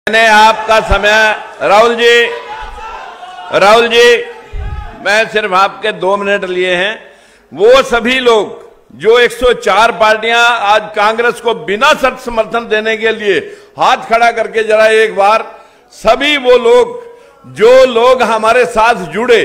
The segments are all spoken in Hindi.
मैंने आपका समय राहुल जी मैं सिर्फ आपके 2 मिनट लिए हैं। वो सभी लोग जो 104 पार्टियां आज कांग्रेस को बिना शर्त समर्थन देने के लिए हाथ खड़ा करके जरा एक बार सभी वो लोग जो लोग हमारे साथ जुड़े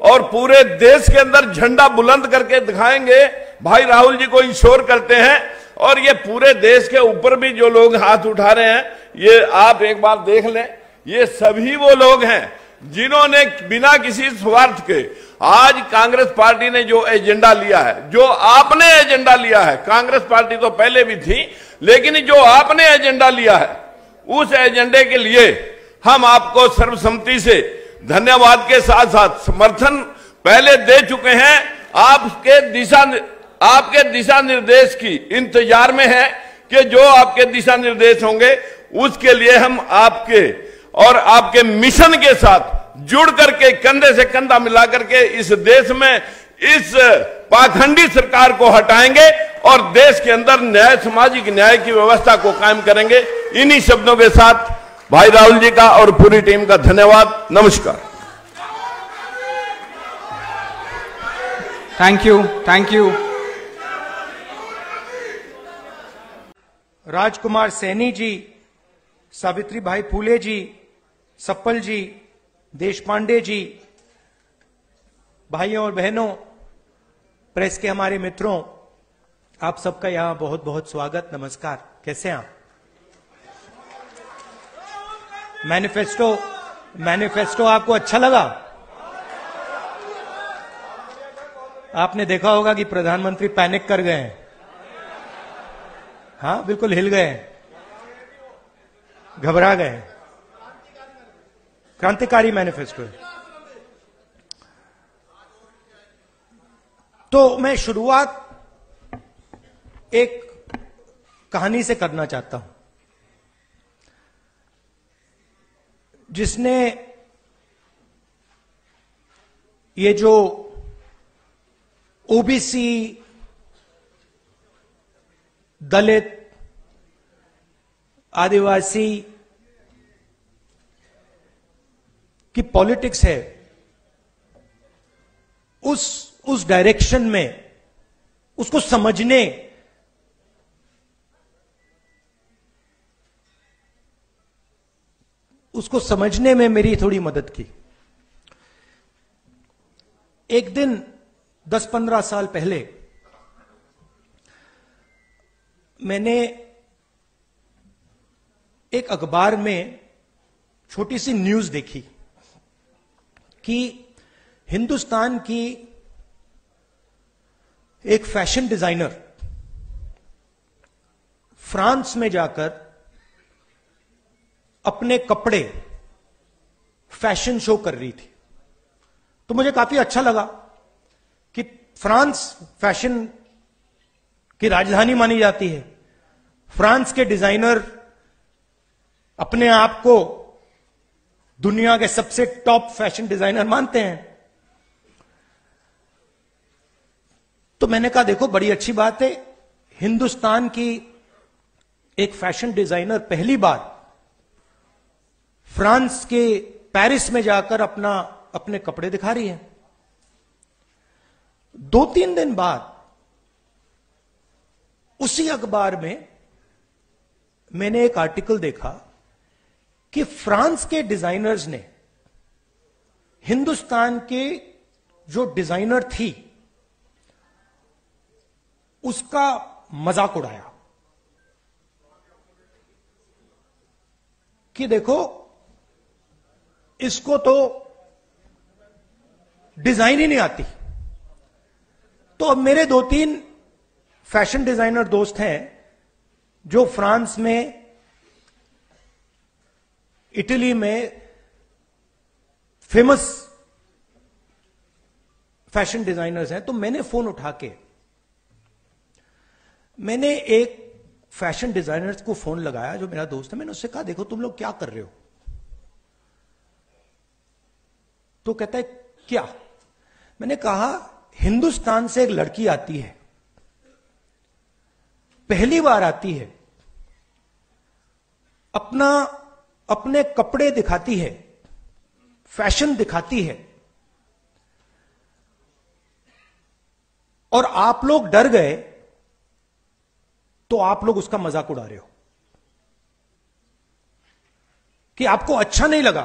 और पूरे देश के अंदर झंडा बुलंद करके दिखाएंगे, भाई राहुल जी को इंश्योर करते हैं। और ये पूरे देश के ऊपर भी जो लोग हाथ उठा रहे हैं, ये आप एक बार देख लें, ये सभी वो लोग हैं जिन्होंने बिना किसी स्वार्थ के आज कांग्रेस पार्टी ने जो एजेंडा लिया है, जो आपने एजेंडा लिया है, कांग्रेस पार्टी तो पहले भी थी, लेकिन जो आपने एजेंडा लिया है उस एजेंडे के लिए हम आपको सर्वसम्मति से धन्यवाद के साथ साथ समर्थन पहले दे चुके हैं। आपके दिशा निर्देश की इंतजार में है कि जो आपके दिशा निर्देश होंगे उसके लिए हम आपके और आपके मिशन के साथ जुड़ करके कंधे से कंधा मिला करके इस देश में इस पाखंडी सरकार को हटाएंगे और देश के अंदर न्याय, सामाजिक न्याय की व्यवस्था को कायम करेंगे। इन्हीं शब्दों के साथ भाई राहुल जी का और पूरी टीम का धन्यवाद। नमस्कार। Thank you. Rajkumar Saini ji, Savitri Bai Phule ji, supple जी, देशपांडे जी, भाइयों और बहनों, प्रेस के हमारे मित्रों, आप सबका यहां बहुत बहुत स्वागत, नमस्कार। कैसे हैं आप? मैनिफेस्टो आपको अच्छा लगा? आपने देखा होगा कि प्रधानमंत्री पैनिक कर गए हैं। हाँ, बिल्कुल हिल गए, घबरा गए। क्रांतिकारी मैनिफेस्टो है। तो मैं शुरुआत एक कहानी से करना चाहता हूं जिसने ये जो ओबीसी, दलित, आदिवासी की पॉलिटिक्स है, उस डायरेक्शन में उसको समझने में मेरी थोड़ी मदद की। एक दिन 10-15 साल पहले मैंने एक अखबार में छोटी सी न्यूज देखी कि हिंदुस्तान की एक फैशन डिजाइनर फ्रांस में जाकर अपने कपड़े फैशन शो कर रही थी। तो मुझे काफी अच्छा लगा कि फ्रांस फैशन की राजधानी मानी जाती है। फ्रांस के डिजाइनर अपने आप को दुनिया के सबसे टॉप फैशन डिजाइनर मानते हैं। तो मैंने कहा देखो, बड़ी अच्छी बात है, हिंदुस्तान की एक फैशन डिजाइनर पहली बार फ्रांस के पेरिस में जाकर अपने कपड़े दिखा रही है। 2-3 दिन बाद उसी अखबार में मैंने एक आर्टिकल देखा कि फ्रांस के डिजाइनर्स ने हिंदुस्तान के जो डिजाइनर थी उसका मजाक उड़ाया कि देखो, इसको तो डिजाइन ही नहीं आती। तो अब मेरे 2-3 फैशन डिजाइनर दोस्त हैं जो फ्रांस में, इटली में फेमस फैशन डिजाइनर्स हैं। तो मैंने फोन उठा के मैंने एक फैशन डिजाइनर को फोन लगाया जो मेरा दोस्त है। मैंने उससे कहा देखो, तुम लोग क्या कर रहे हो? तो कहता है क्या? मैंने कहा हिंदुस्तान से एक लड़की आती है, पहली बार आती है, अपना अपने कपड़े दिखाती है, फैशन दिखाती है, और आप लोग डर गए तो आप लोग उसका मजाक उड़ा रहे हो कि आपको अच्छा नहीं लगा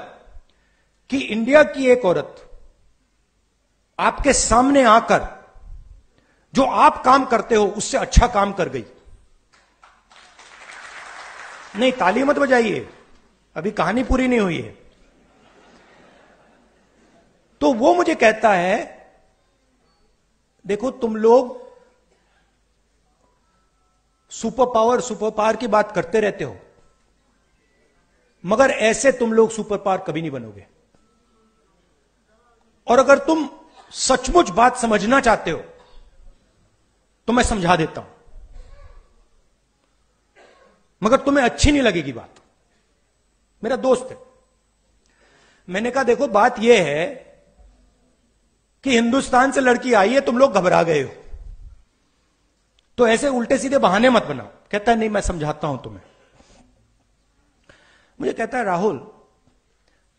कि इंडिया की एक औरत आपके सामने आकर जो आप काम करते हो उससे अच्छा काम कर गई। नहीं, ताली मत बजाइए, अभी कहानी पूरी नहीं हुई है। तो वो मुझे कहता है, देखो तुम लोग सुपर पावर की बात करते रहते हो, मगर ऐसे तुम लोग सुपर पावर कभी नहीं बनोगे। और अगर तुम सचमुच बात समझना चाहते हो तो मैं समझा देता हूं, मगर तुम्हें अच्छी नहीं लगेगी बात। मेरा दोस्त है। मैंने कहा देखो बात यह है कि हिंदुस्तान से लड़की आई है, तुम लोग घबरा गए हो, तो ऐसे उल्टे सीधे बहाने मत बनाओ। कहता है नहीं, मैं समझाता हूं तुम्हें। मुझे कहता है राहुल,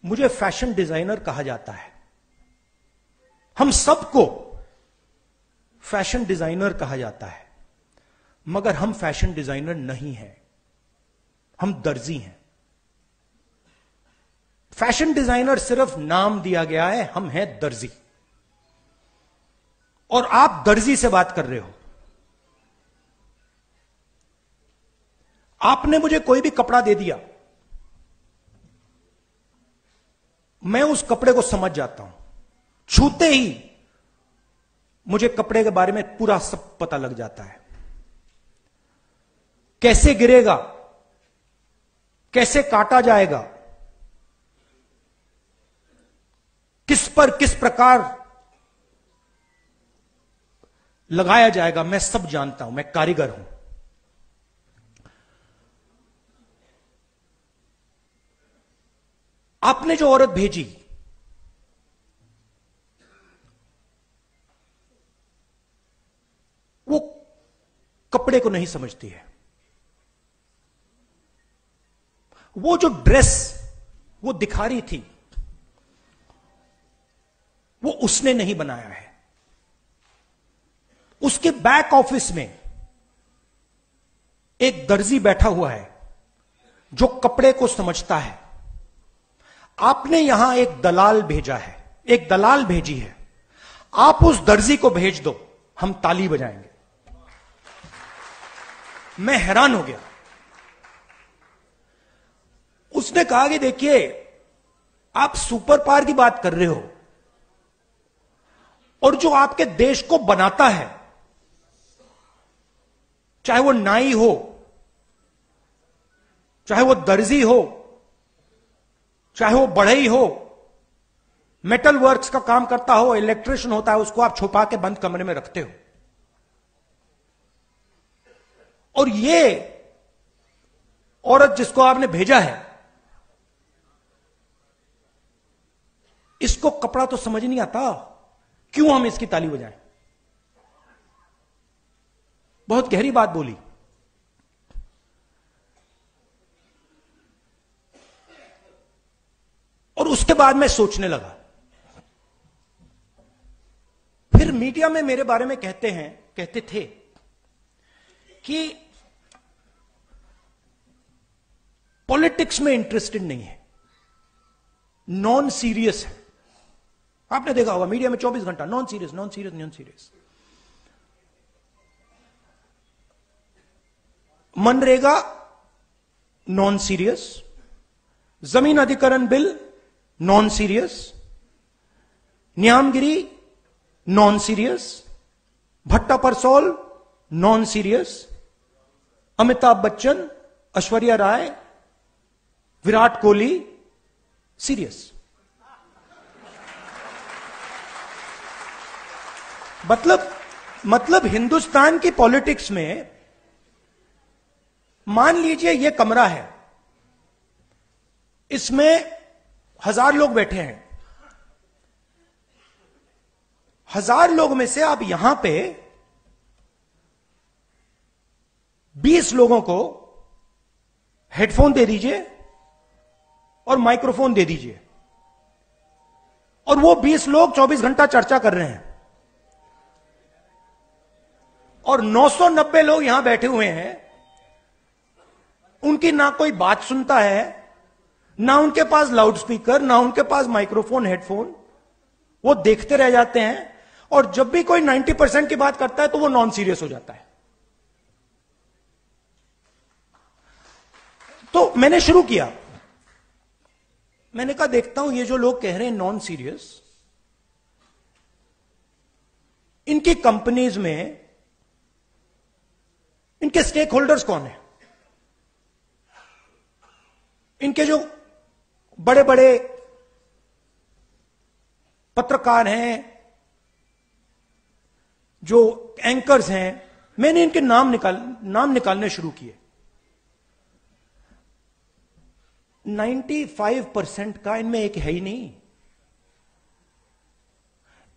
मुझे फैशन डिजाइनर कहा जाता है, हम सबको फैशन डिजाइनर कहा जाता है, मगर हम फैशन डिजाइनर नहीं हैं, हम दर्जी हैं। फैशन डिजाइनर सिर्फ नाम दिया गया है, हम हैं दर्जी। और आप दर्जी से बात कर रहे हो। आपने मुझे कोई भी कपड़ा दे दिया, मैं उस कपड़े को समझ जाता हूं, छूते ही मुझे कपड़े के बारे में पूरा सब पता लग जाता है। कैसे गिरेगा, कैसे काटा जाएगा, किस पर किस प्रकार लगाया जाएगा, मैं सब जानता हूं, मैं कारीगर हूं। आपने जो औरत भेजी वो कपड़े को नहीं समझती है। वो जो ड्रेस वो दिखा रही थी वो उसने नहीं बनाया है। उसके बैक ऑफिस में एक दर्जी बैठा हुआ है जो कपड़े को समझता है। आपने यहां एक दलाल भेजा है, एक दलाल भेजी है। आप उस दर्जी को भेज दो, हम ताली बजाएंगे। मैं हैरान हो गया। उसने कहा कि देखिए, आप सुपर पावर की बात कर रहे हो, और जो आपके देश को बनाता है, चाहे वो नाई हो, चाहे वो दर्जी हो, चाहे वो बढ़ई हो, मेटल वर्क्स का काम करता हो, इलेक्ट्रिशियन होता है, उसको आप छुपा के बंद कमरे में रखते हो। और ये औरत जिसको आपने भेजा है, इसको कपड़ा तो समझ नहीं आता, क्यों हम इसकी ताली बजाएं? बहुत गहरी बात बोली। और उसके बाद मैं सोचने लगा। फिर मीडिया में मेरे बारे में कहते थे कि पॉलिटिक्स में इंटरेस्टेड नहीं है, नॉन सीरियस है। आपने देखा होगा मीडिया में 24 घंटा non serious, non serious, non serious. MNREGA non serious, जमीन अधिकरण bill non serious, Niyamgiri non serious, Bhatta Parsaul non serious, Amitabh Bachchan, Aishwarya Rai, Virat Kohli serious. मतलब हिंदुस्तान की पॉलिटिक्स में मान लीजिए ये कमरा है, इसमें 1000 लोग बैठे हैं। 1000 लोग में से आप यहां पे 20 लोगों को हेडफोन दे दीजिए और माइक्रोफोन दे दीजिए, और वो 20 लोग 24 घंटा चर्चा कर रहे हैं, और 990 लोग यहां बैठे हुए हैं, उनकी ना कोई बात सुनता है, ना उनके पास लाउड स्पीकर, ना उनके पास माइक्रोफोन, हेडफोन, वो देखते रह जाते हैं। और जब भी कोई 90% की बात करता है तो वो नॉन सीरियस हो जाता है। तो मैंने शुरू किया, मैंने कहा देखता हूं ये जो लोग कह रहे हैं नॉन सीरियस, इनकी कंपनीज में इनके स्टेक होल्डर्स कौन है, इनके जो बड़े बड़े पत्रकार हैं, जो एंकर्स हैं, मैंने इनके नाम निकालने शुरू किए। 95% का इनमें एक है ही नहीं,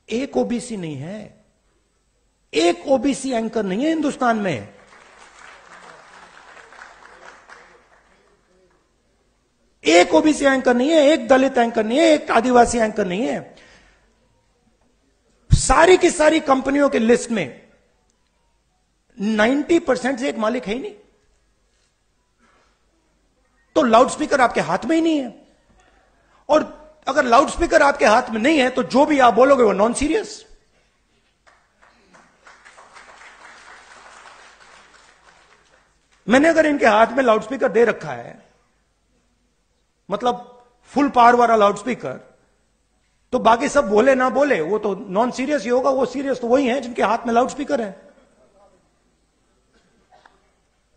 एक ओबीसी नहीं है, एक ओबीसी एंकर नहीं है हिंदुस्तान में। एक ओबीसी एंकर नहीं है, एक दलित एंकर नहीं है, एक आदिवासी एंकर नहीं है। सारी की सारी कंपनियों के लिस्ट में 90% से एक मालिक है ही नहीं। तो लाउडस्पीकर आपके हाथ में ही नहीं है, और अगर लाउडस्पीकर आपके हाथ में नहीं है तो जो भी आप बोलोगे वो नॉन सीरियस। मैंने अगर इनके हाथ में लाउडस्पीकर दे रखा है, मतलब फुल पावर वाला लाउडस्पीकर, तो बाकी सब बोले ना बोले वो तो नॉन सीरियस ही होगा। वो सीरियस तो वही है जिनके हाथ में लाउडस्पीकर है।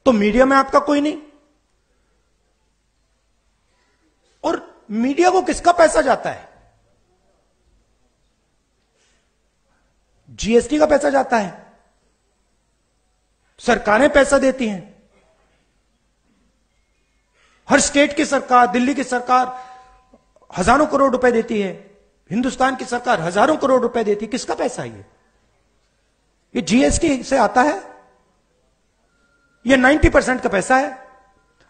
तो मीडिया में आपका कोई नहीं, और मीडिया को किसका पैसा जाता है? जीएसटी का पैसा जाता है, सरकारें पैसा देती हैं। हर स्टेट की सरकार, दिल्ली की सरकार हजारों करोड़ रुपए देती है, हिंदुस्तान की सरकार हजारों करोड़ रुपए देती है। किसका पैसा है ये जीएसटी से आता है, ये 90% का पैसा है।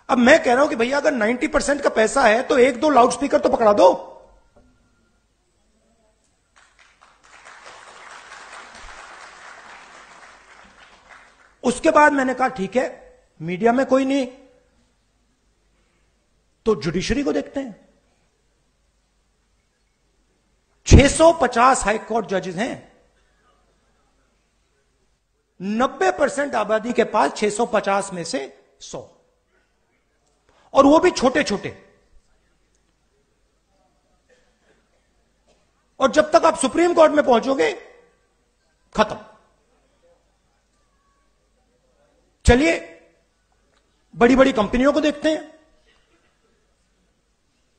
अब मैं कह रहा हूं कि भैया अगर 90% का पैसा है तो एक दो लाउडस्पीकर तो पकड़ा दो। उसके बाद मैंने कहा ठीक है, मीडिया में कोई नहीं तो जुडिशरी को देखते हैं। 650 हाईकोर्ट जजेस हैं, 90% आबादी के पास 650 में से 100, और वो भी छोटे छोटे। और जब तक आप सुप्रीम कोर्ट में पहुंचोगे खत्म। चलिए बड़ी बड़ी कंपनियों को देखते हैं।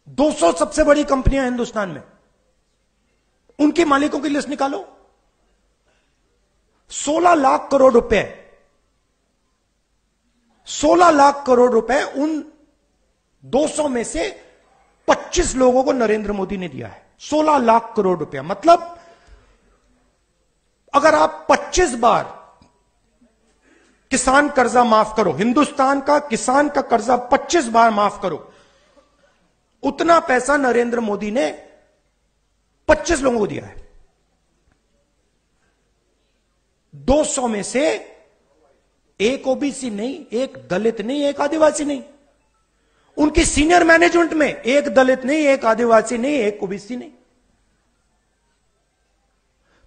200 सबसे बड़ी कंपनियां हिंदुस्तान में, उनके मालिकों की लिस्ट निकालो। 16 लाख करोड़ रुपए, 16 लाख करोड़ रुपए उन 200 में से 25 लोगों को नरेंद्र मोदी ने दिया है। 16 लाख करोड़ रुपया, मतलब अगर आप 25 बार किसान कर्जा माफ करो, हिंदुस्तान का किसान का कर्जा 25 बार माफ करो, उतना पैसा नरेंद्र मोदी ने 25 लोगों को दिया है। 200 में से एक ओबीसी नहीं, एक दलित नहीं, एक आदिवासी नहीं। उनकी सीनियर मैनेजमेंट में एक दलित नहीं, एक आदिवासी नहीं, एक ओबीसी नहीं।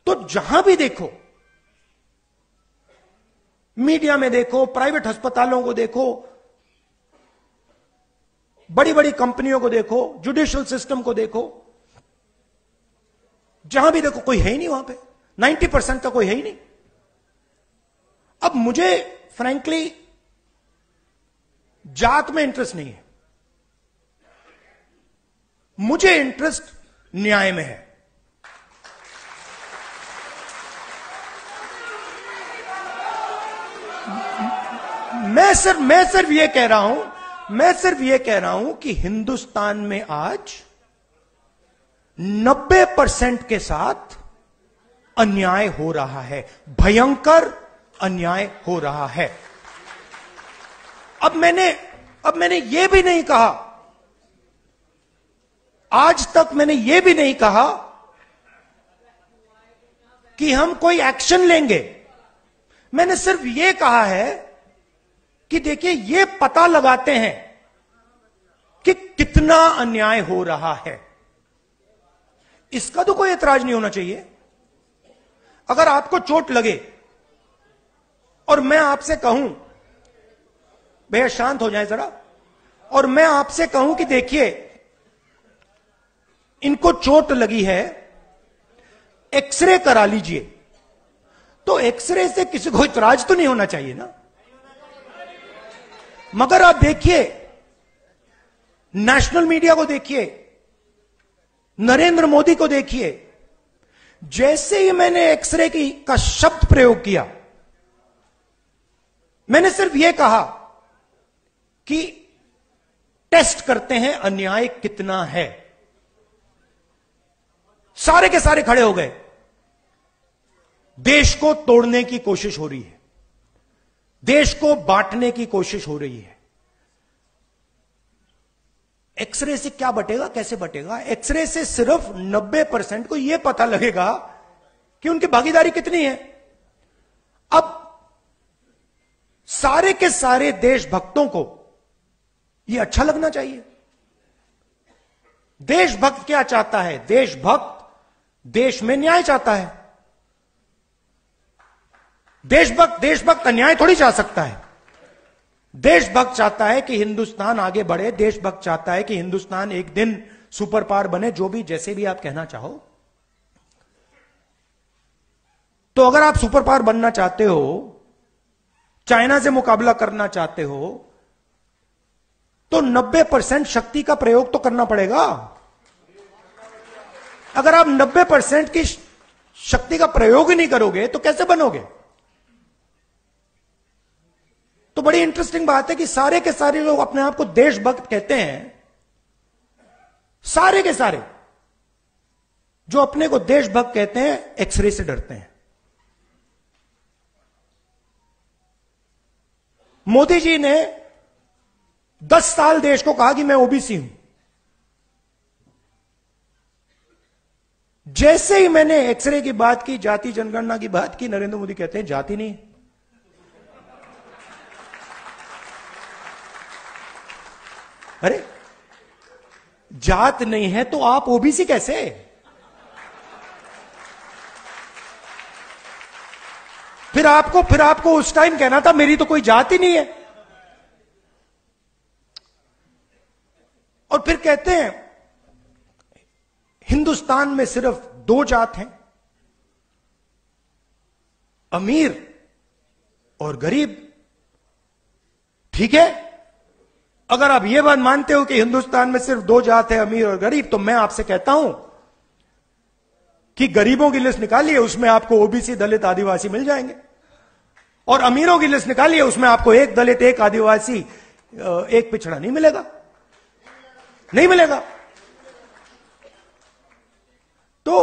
तो जहां भी देखो, मीडिया में देखो, प्राइवेट अस्पतालों को देखो, बड़ी बड़ी कंपनियों को देखो, जुडिशियल सिस्टम को देखो, जहां भी देखो कोई है ही नहीं वहां पे। 90% का कोई है ही नहीं। अब मुझे फ्रैंकली जात में इंटरेस्ट नहीं है, मुझे इंटरेस्ट न्याय में है। मैं सिर्फ ये कह रहा हूं कि हिंदुस्तान में आज 90% के साथ अन्याय हो रहा है, भयंकर अन्याय हो रहा है। अब मैंने ये भी नहीं कहा आज तक मैंने यह भी नहीं कहा कि हम कोई एक्शन लेंगे। मैंने सिर्फ यह कहा है कि देखिए, यह पता लगाते हैं कि कितना अन्याय हो रहा है। इसका तो कोई ऐतराज नहीं होना चाहिए। अगर आपको चोट लगे और मैं आपसे कहूं, भैया शांत हो जाए जरा, और मैं आपसे कहूं कि देखिए इनको चोट लगी है, एक्सरे करा लीजिए, तो एक्सरे से किसी को इतराज तो नहीं होना चाहिए ना। मगर आप देखिए, नेशनल मीडिया को देखिए, नरेंद्र मोदी को देखिए, जैसे ही मैंने एक्सरे का शब्द प्रयोग किया, मैंने सिर्फ यह कहा कि टेस्ट करते हैं अन्याय कितना है, सारे के सारे खड़े हो गए। देश को तोड़ने की कोशिश हो रही है, देश को बांटने की कोशिश हो रही है। एक्सरे से क्या बटेगा, कैसे बटेगा? एक्सरे से सिर्फ 90% को यह पता लगेगा कि उनकी भागीदारी कितनी है। अब सारे के सारे देशभक्तों को यह अच्छा लगना चाहिए। देशभक्त क्या चाहता है? देशभक्त देश में न्याय चाहता है। देशभक्त अन्याय थोड़ी चाह सकता है। देशभक्त चाहता है कि हिंदुस्तान आगे बढ़े, देशभक्त चाहता है कि हिंदुस्तान एक दिन सुपर पावर बने, जो भी जैसे भी आप कहना चाहो। तो अगर आप सुपर पावर बनना चाहते हो, चाइना से मुकाबला करना चाहते हो, तो 90% शक्ति का प्रयोग तो करना पड़ेगा। अगर आप 90% की शक्ति का प्रयोग ही नहीं करोगे तो कैसे बनोगे? तो बड़ी इंटरेस्टिंग बात है कि सारे के सारे लोग अपने आप को देशभक्त कहते हैं। सारे के सारे जो अपने को देशभक्त कहते हैं, एक्सरे से डरते हैं। मोदी जी ने 10 साल देश को कहा कि मैं ओबीसी हूं। जैसे ही मैंने एक्सरे की बात की, जाति जनगणना की बात की, नरेंद्र मोदी कहते हैं जाति नहीं। अरे जात नहीं है तो आप ओबीसी कैसे? फिर आपको उस टाइम कहना था मेरी तो कोई जात ही नहीं है। और फिर कहते हैं हिंदुस्तान में सिर्फ 2 जात हैं, अमीर और गरीब। ठीक है, अगर आप यह बात मानते हो कि हिंदुस्तान में सिर्फ 2 जात है, अमीर और गरीब, तो मैं आपसे कहता हूं कि गरीबों की लिस्ट निकालिए, उसमें आपको ओबीसी, दलित, आदिवासी मिल जाएंगे। और अमीरों की लिस्ट निकालिए, उसमें आपको 1 दलित, 1 आदिवासी, 1 पिछड़ा नहीं मिलेगा। नहीं मिलेगा। तो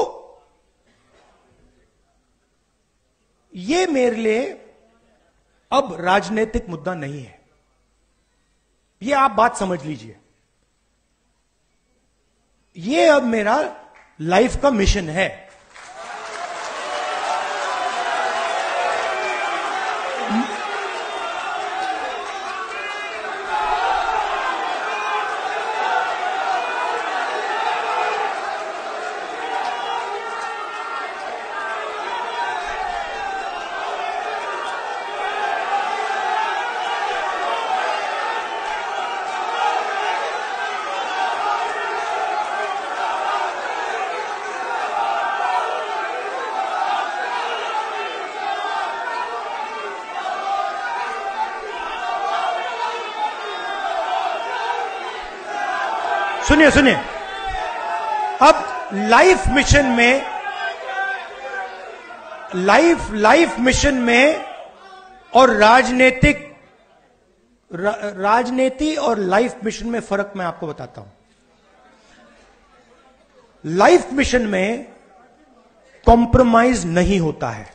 ये मेरे लिए अब राजनीतिक मुद्दा नहीं है। ये आप बात समझ लीजिए। ये अब मेरा लाइफ का मिशन है। सुनिए, अब लाइफ मिशन में और राजनीति और लाइफ मिशन में फर्क मैं आपको बताता हूं। लाइफ मिशन में कॉम्प्रोमाइज नहीं होता है।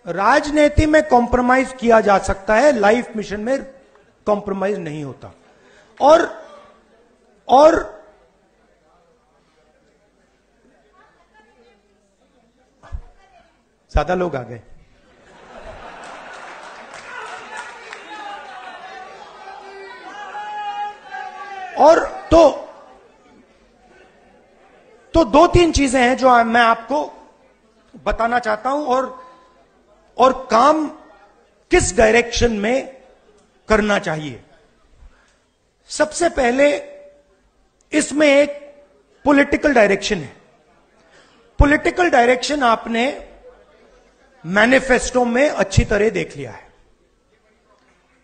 राजनीति में कॉम्प्रोमाइज किया जा सकता है, लाइफ मिशन में कॉम्प्रोमाइज नहीं होता। और ज्यादा लोग आ गए। और तो दो तीन चीजें हैं जो मैं आपको बताना चाहता हूं, और काम किस डायरेक्शन में करना चाहिए। सबसे पहले इसमें एक पॉलिटिकल डायरेक्शन है। पॉलिटिकल डायरेक्शन आपने मैनिफेस्टो में अच्छी तरह देख लिया है।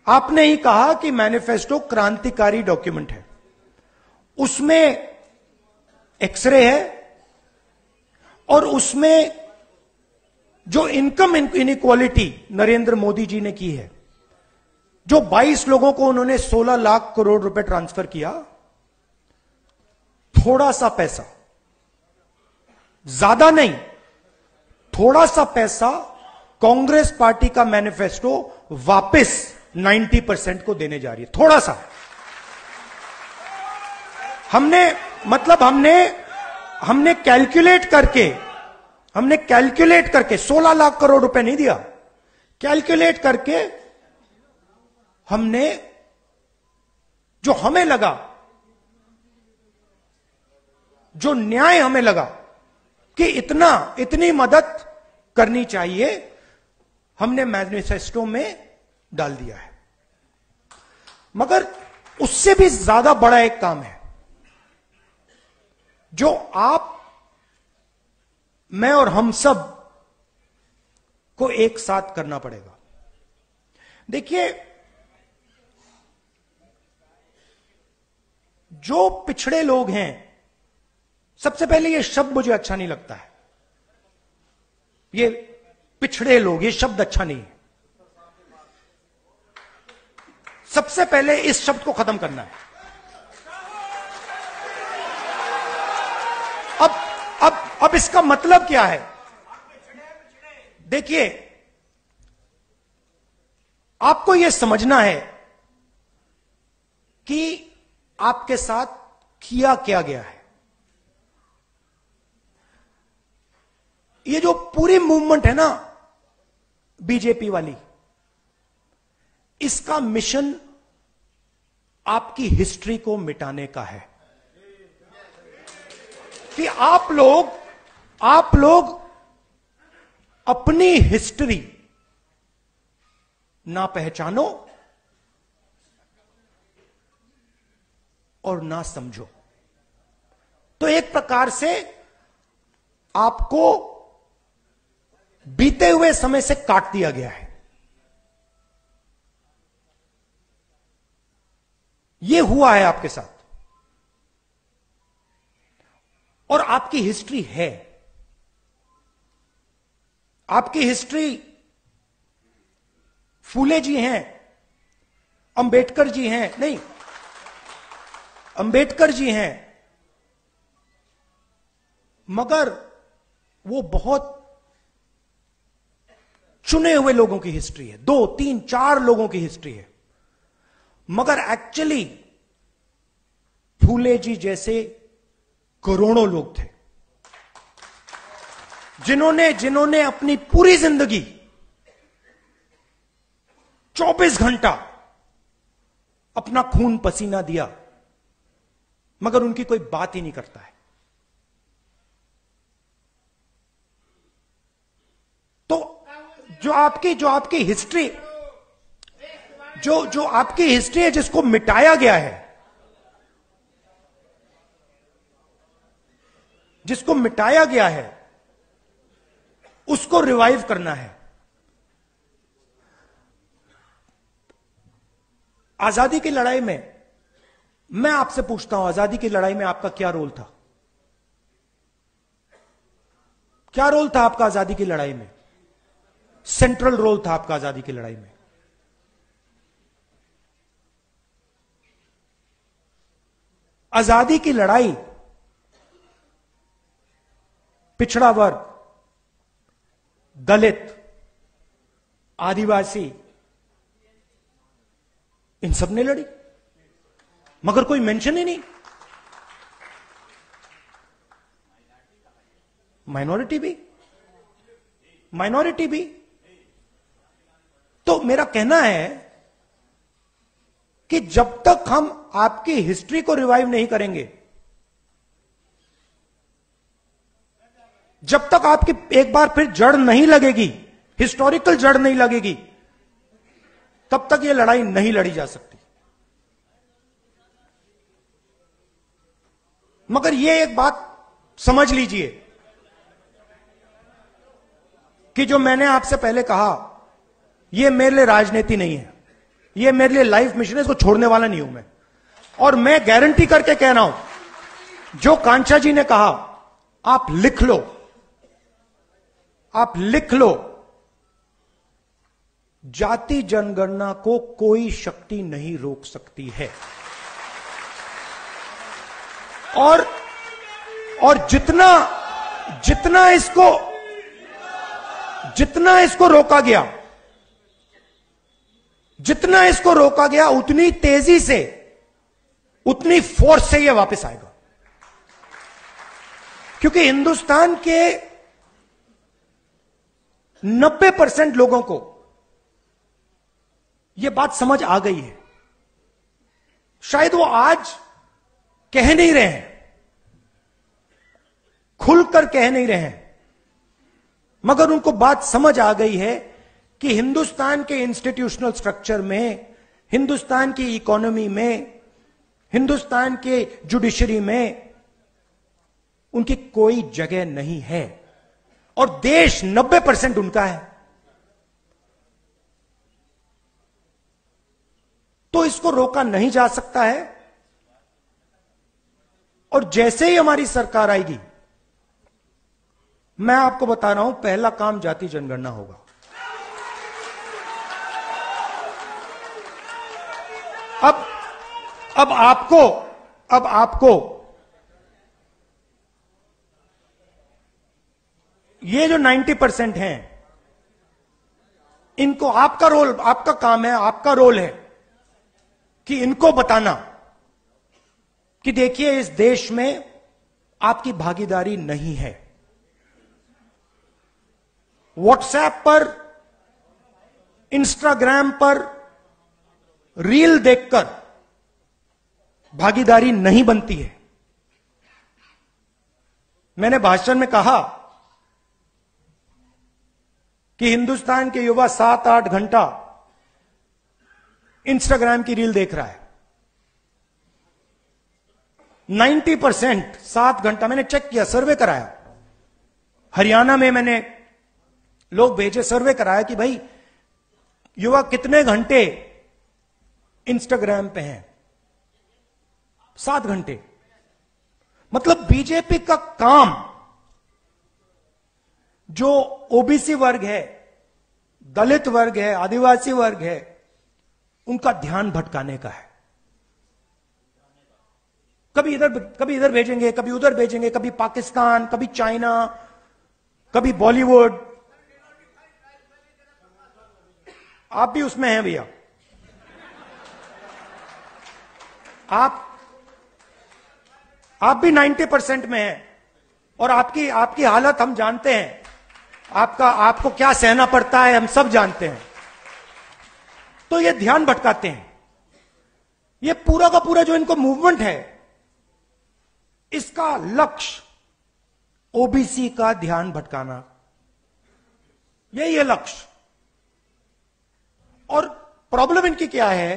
आपने ही कहा कि मैनिफेस्टो क्रांतिकारी डॉक्यूमेंट है, उसमें एक्सरे है, और उसमें जो इनकम इनइक्वालिटी नरेंद्र मोदी जी ने की है, जो 22 लोगों को उन्होंने 16 लाख करोड़ रुपए ट्रांसफर किया, थोड़ा सा पैसा, ज्यादा नहीं, थोड़ा सा पैसा कांग्रेस पार्टी का मैनिफेस्टो वापस 90% को देने जा रही है। थोड़ा सा हमने कैलकुलेट करके 16 लाख करोड़ रुपए नहीं दिया, कैलकुलेट करके हमने जो हमें लगा, जो न्याय हमें लगा कि इतनी मदद करनी चाहिए, हमने मैनिफेस्टो में डाल दिया है। मगर उससे भी ज्यादा बड़ा एक काम है जो आप, मैं और हम सब को एक साथ करना पड़ेगा। देखिए, जो पिछड़े लोग हैं, सबसे पहले ये शब्द मुझे अच्छा नहीं लगता है, ये पिछड़े लोग, ये शब्द अच्छा नहीं है। सबसे पहले इस शब्द को खत्म करना है। अब इसका मतलब क्या है? देखिए, आपको यह समझना है कि आपके साथ किया क्या गया है। ये जो पूरी मूवमेंट है ना बीजेपी वाली, इसका मिशन आपकी हिस्ट्री को मिटाने का है कि आप लोग अपनी हिस्ट्री ना पहचानो और ना समझो। तो एक प्रकार से आपको बीते हुए समय से काट दिया गया है। यह हुआ है आपके साथ, और आपकी हिस्ट्री है। आपकी हिस्ट्री फूले जी हैं, अंबेडकर जी हैं, नहीं, अंबेडकर जी हैं, मगर वो बहुत चुने हुए लोगों की हिस्ट्री है, 2, 3, 4 लोगों की हिस्ट्री है। मगर एक्चुअली फूले जी जैसे करोड़ों लोग थे जिन्होंने अपनी पूरी जिंदगी 24 घंटा अपना खून पसीना दिया, मगर उनकी कोई बात ही नहीं करता है। तो जो आपकी हिस्ट्री, जो आपकी हिस्ट्री है, जिसको मिटाया गया है, जिसको मिटाया गया है, उसको रिवाइव करना है। आजादी की लड़ाई में मैं आपसे पूछता हूं, आजादी की लड़ाई में आपका क्या रोल था? क्या रोल था आपका आजादी की लड़ाई में? सेंट्रल रोल था आपका आजादी की लड़ाई में। आजादी की लड़ाई पिछड़ा वर्ग, दलित, आदिवासी, इन सब ने लड़ी, मगर कोई मेंशन ही नहीं। माइनॉरिटी भी। तो मेरा कहना है कि जब तक हम आपकी हिस्ट्री को रिवाइव नहीं करेंगे, जब तक आपकी एक बार फिर जड़ नहीं लगेगी, हिस्टोरिकल जड़ नहीं लगेगी, तब तक यह लड़ाई नहीं लड़ी जा सकती। मगर यह एक बात समझ लीजिए कि जो मैंने आपसे पहले कहा, यह मेरे लिए राजनीति नहीं है, यह मेरे लिए लाइफ मिशन है, इसको छोड़ने वाला नहीं हूं मैं। और मैं गारंटी करके कह रहा हूं, जो कांचा जी ने कहा, आप लिख लो, जाति जनगणना को कोई शक्ति नहीं रोक सकती है। और जितना इसको रोका गया, उतनी तेजी से, उतनी फोर्स से यह वापस आएगा। क्योंकि हिंदुस्तान के 90% लोगों को यह बात समझ आ गई है। शायद वो आज कह नहीं रहे हैं, खुलकर कह नहीं रहे हैं, मगर उनको बात समझ आ गई है कि हिंदुस्तान के इंस्टीट्यूशनल स्ट्रक्चर में, हिंदुस्तान की इकोनॉमी में, हिंदुस्तान के जुडिशरी में उनकी कोई जगह नहीं है। और देश 90% उनका है। तो इसको रोका नहीं जा सकता है। और जैसे ही हमारी सरकार आएगी, मैं आपको बता रहा हूं, पहला काम जाति जनगणना होगा। अब आपको ये जो 90% हैं, इनको आपका काम है, आपका रोल है कि इनको बताना कि देखिए, इस देश में आपकी भागीदारी नहीं है। व्हाट्सएप पर, इंस्टाग्राम पर रील देखकर भागीदारी नहीं बनती है। मैंने भाषण में कहा कि हिंदुस्तान के युवा 7-8 घंटा इंस्टाग्राम की रील देख रहा है। 90% 7 घंटा, मैंने चेक किया, सर्वे कराया। हरियाणा में मैंने लोग भेजे, सर्वे कराया कि भाई युवा कितने घंटे इंस्टाग्राम पे हैं। 7 घंटे। मतलब बीजेपी का काम जो ओबीसी वर्ग है, दलित वर्ग है, आदिवासी वर्ग है, उनका ध्यान भटकाने का है। कभी इधर भेजेंगे, कभी उधर भेजेंगे, कभी पाकिस्तान, कभी चाइना, कभी बॉलीवुड। आप भी उसमें हैं भैया। आप भी 90% में हैं। और आपकी हालत हम जानते हैं। आपको क्या सहना पड़ता है, हम सब जानते हैं। तो ये ध्यान भटकाते हैं। ये पूरा का पूरा जो इनको मूवमेंट है, इसका लक्ष्य ओबीसी का ध्यान भटकाना, यही है लक्ष्य। और प्रॉब्लम इनकी क्या है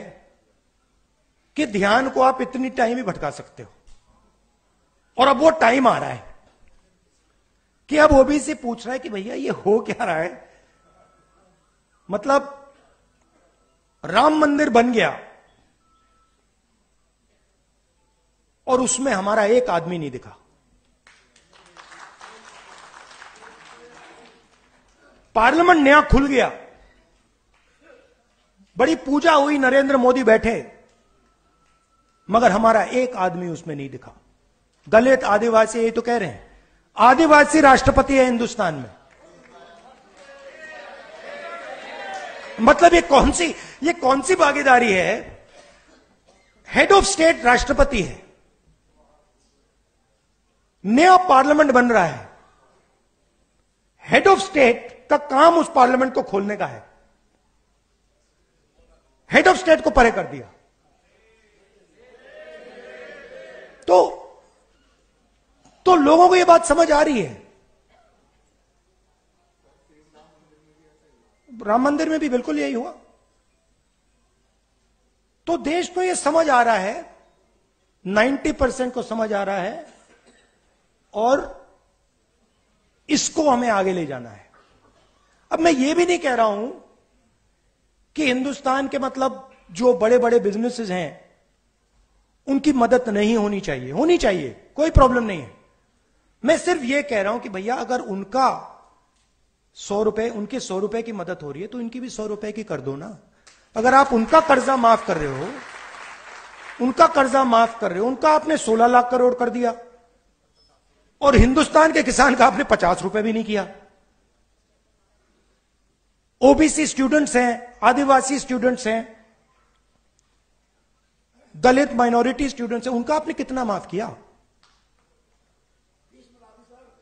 कि ध्यान को आप इतनी टाइम ही भटका सकते हो। और अब वो टाइम आ रहा है कि अब ओबीसी पूछ रहा है कि भैया ये हो क्या रहा है। मतलब राम मंदिर बन गया और उसमें हमारा एक आदमी नहीं दिखा। पार्लियामेंट नया खुल गया, बड़ी पूजा हुई, नरेंद्र मोदी बैठे, मगर हमारा एक आदमी उसमें नहीं दिखा। दलित, आदिवासी, ये तो कह रहे हैं आदिवासी राष्ट्रपति है हिंदुस्तान में। मतलब ये कौन सी भागीदारी है? हेड ऑफ स्टेट राष्ट्रपति है, नया पार्लियामेंट बन रहा है, हेड ऑफ स्टेट का काम उस पार्लियामेंट को खोलने का है, हेड ऑफ स्टेट को परे कर दिया। तो लोगों को यह बात समझ आ रही है। राम मंदिर में भी बिल्कुल यही हुआ। तो देश को यह समझ आ रहा है, 90% को समझ आ रहा है, और इसको हमें आगे ले जाना है। अब मैं ये भी नहीं कह रहा हूं कि हिंदुस्तान के मतलब जो बड़े बड़े बिजनेसेस हैं उनकी मदद नहीं होनी चाहिए, होनी चाहिए, कोई प्रॉब्लम नहीं है। मैं सिर्फ ये कह रहा हूं कि भैया अगर उनका 100 रुपए, उनके 100 रुपए की मदद हो रही है तो इनकी भी 100 रुपए की कर दो ना। अगर आप उनका कर्जा माफ कर रहे हो, उनका आपने 16 लाख करोड़ कर दिया और हिंदुस्तान के किसान का आपने 50 रुपए भी नहीं किया। ओबीसी स्टूडेंट्स हैं, आदिवासी स्टूडेंट्स हैं, दलित माइनॉरिटी स्टूडेंट्स हैं, उनका आपने कितना माफ किया?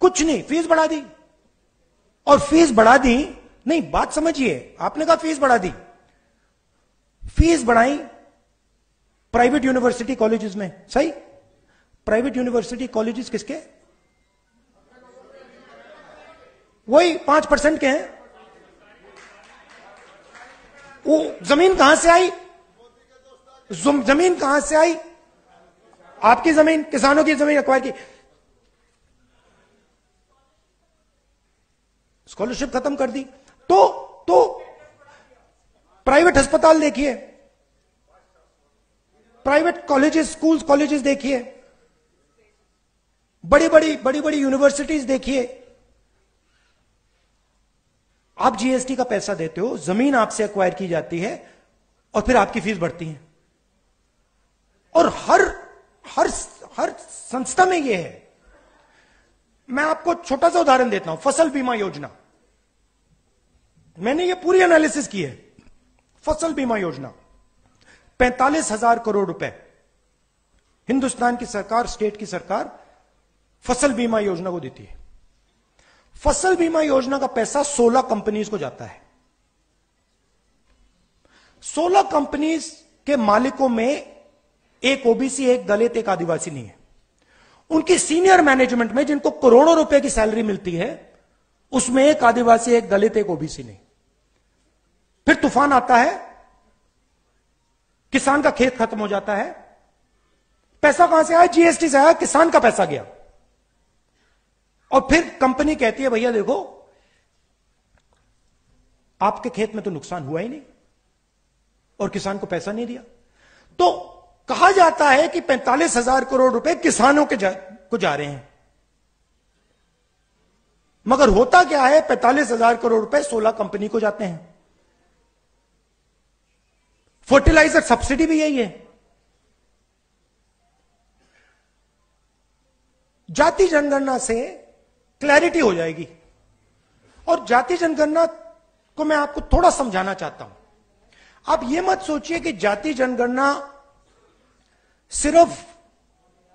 कुछ नहीं, फीस बढ़ा दी। और फीस बढ़ा दी नहीं, बात समझिए, आपने कहा फीस बढ़ा दी, फीस बढ़ाई प्राइवेट यूनिवर्सिटी कॉलेजेस में, सही? प्राइवेट यूनिवर्सिटी कॉलेजेस किसके? वही 5% के हैं। वो जमीन कहां से आई? जमीन कहां से आई? आपकी जमीन, किसानों की जमीन अक्वायर की। स्कॉलरशिप खत्म कर दी। तो प्राइवेट अस्पताल देखिए, प्राइवेट कॉलेजेस, स्कूल्स, कॉलेजेस देखिए, बड़ी बड़ी यूनिवर्सिटीज देखिए। आप जीएसटी का पैसा देते हो, जमीन आपसे एक्वायर की जाती है और फिर आपकी फीस बढ़ती है। और हर संस्था में यह है। मैं आपको छोटा सा उदाहरण देता हूं, फसल बीमा योजना। मैंने ये पूरी एनालिसिस की है। फसल बीमा योजना 45,000 करोड़ रुपए हिंदुस्तान की सरकार, स्टेट की सरकार फसल बीमा योजना को देती है। फसल बीमा योजना का पैसा 16 कंपनीज को जाता है। 16 कंपनीज के मालिकों में एक ओबीसी, एक दलित, एक आदिवासी नहीं है। उनकी सीनियर मैनेजमेंट में जिनको करोड़ों रुपए की सैलरी मिलती है, उसमें एक आदिवासी, एक दलित, एक ओबीसी नहीं। फिर तूफान आता है, किसान का खेत खत्म हो जाता है। पैसा कहां से आया? जीएसटी से आया, किसान का पैसा गया। और फिर कंपनी कहती है भैया देखो, आपके खेत में तो नुकसान हुआ ही नहीं और किसान को पैसा नहीं दिया। तो कहा जाता है कि 45,000 करोड़ रुपए किसानों को जा रहे हैं, मगर होता क्या है? 45,000 करोड़ रुपए 16 कंपनी को जाते हैं। फर्टिलाइजर सब्सिडी भी यही है। जाति जनगणना से क्लैरिटी हो जाएगी। और जाति जनगणना को मैं आपको थोड़ा समझाना चाहता हूं। आप यह मत सोचिए कि जाति जनगणना सिर्फ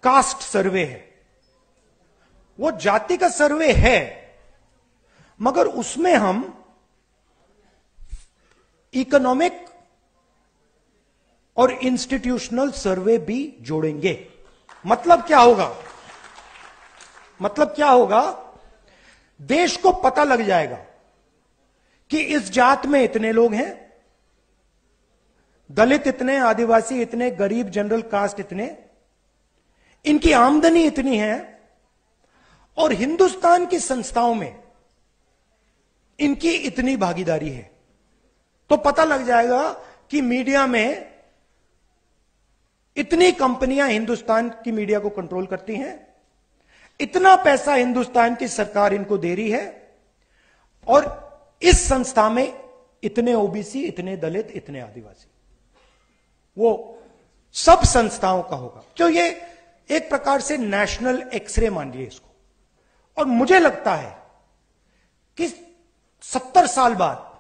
कास्ट सर्वे है। वो जाति का सर्वे है, मगर उसमें हम इकोनॉमिक और इंस्टीट्यूशनल सर्वे भी जोड़ेंगे। मतलब क्या होगा? मतलब क्या होगा? देश को पता लग जाएगा कि इस जात में इतने लोग हैं, दलित इतने, आदिवासी इतने, गरीब जनरल कास्ट इतने, इनकी आमदनी इतनी है और हिंदुस्तान की संस्थाओं में इनकी इतनी भागीदारी है। तो पता लग जाएगा कि मीडिया में इतनी कंपनियां हिंदुस्तान की मीडिया को कंट्रोल करती हैं, इतना पैसा हिंदुस्तान की सरकार इनको दे रही है, और इस संस्था में इतने ओबीसी, इतने दलित, इतने आदिवासी। वो सब संस्थाओं का होगा। तो ये एक प्रकार से नेशनल एक्सरे मान लीजिए इसको। और मुझे लगता है कि 70 साल बाद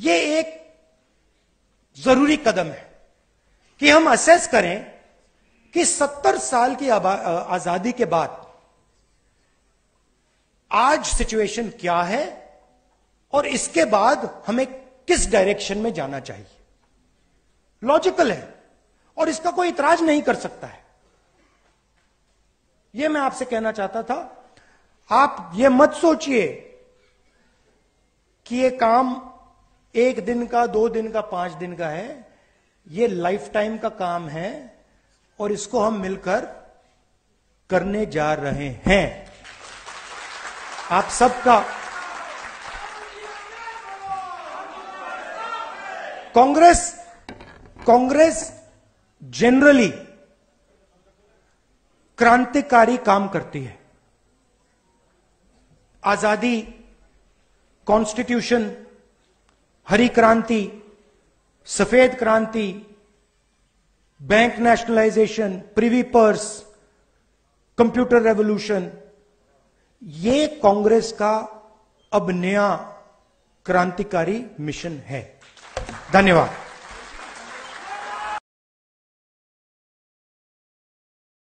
ये एक जरूरी कदम है कि हम असेस करें कि 70 साल की आजादी के बाद आज सिचुएशन क्या है और इसके बाद हमें किस डायरेक्शन में जाना चाहिए। लॉजिकल है और इसका कोई इतराज नहीं कर सकता है। यह मैं आपसे कहना चाहता था। आप यह मत सोचिए कि यह काम 1 दिन का, 2 दिन का, 5 दिन का है। यह लाइफ टाइम का काम है और इसको हम मिलकर करने जा रहे हैं। आप सबका कांग्रेस जनरली क्रांतिकारी काम करती है। आजादी, कॉन्स्टिट्यूशन, हरी क्रांति, सफेद क्रांति, bank nationalisation, privy purse, computer revolution, ये कांग्रेस का अब नया क्रांतिकारी मिशन है। धन्यवाद।